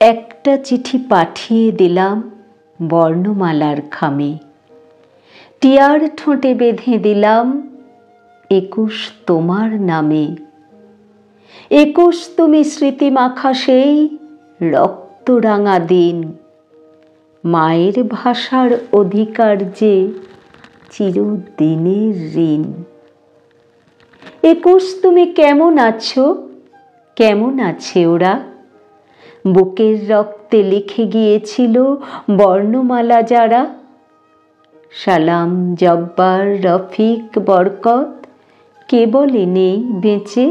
একটা চিঠি পাঠিয়ে দিলাম বর্ণমালার খামে, টিয়ার ঠোঁটে বেঁধে দিলাম 21 তোমার নামে। 21 তুমি স্মৃতিমাখা সেই রক্তরাঙা দিন, মায়ের ভাষার অধিকার যে চিরদিনের ঋণ। 21 তুমি কেমন আছো, কেমন আছে ওরা? বুকের রক্তে লিখে গিয়েছিল বর্ণমালা যারা। সালাম, জব্বার, রফিক, বরকত, কে বলে নেই বেঁচে?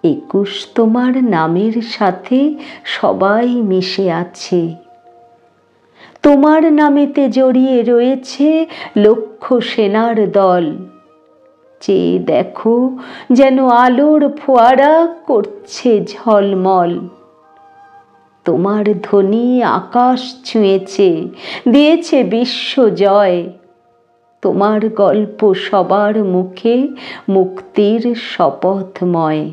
21 তোমার নামের সাথে সবাই মিশে আছে। তোমার নামেতে জড়িয়ে রয়েছে লক্ষ সেনার দল। চেয়ে দেখো যেন আলোর ফোয়ারা করছে ঝলমল। তোমার ধ্বনি আকাশ ছুঁয়েছে, দিয়েছে বিশ্ব জয়। তোমার গল্প সবার মুখে মুক্তির শপথময়।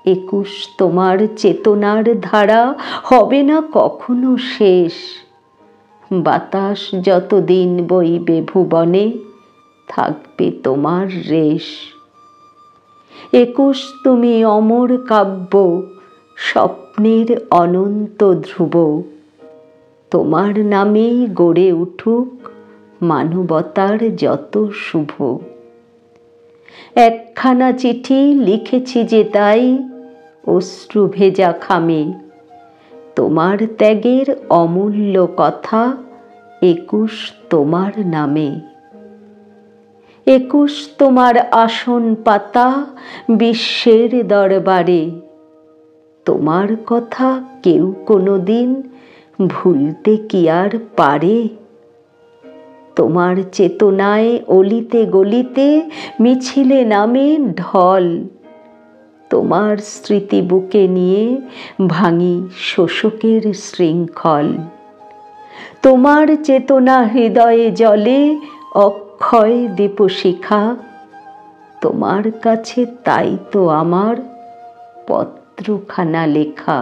21 তোমার চেতনার ধারা হবে না কখনো শেষ। বাতাস যতদিন বইবে ভুবনে, থাকবে তোমার রেশ। 21 তুমি অমর কাব্য, স্বপ্নের অনন্ত ধ্রুব। তোমার নামেই গড়ে উঠুক মানবতার যত শুভ। একখানা চিঠি লিখেছি যে তাই অশ্রু ভেজা খামে, তোমার ত্যাগের অমূল্য কথা 21 তোমার নামে। 21 তোমার আসন পাতা বিশ্বের দরবারে। তোমার কথা কেউ কোনোদিন ভুলতে কি আর পারে? তোমার চেতনায় অলিতে গলিতে মিছিলে নামে ঢল। তোমার স্মৃতি বুকে নিয়ে ভাঙি শোষকের শৃঙ্খল। তোমার চেতনা হৃদয়ে জ্বলে অক্ষয় দীপশিখা। তোমার কাছে তাই তো আমার পত্রখানা লেখা।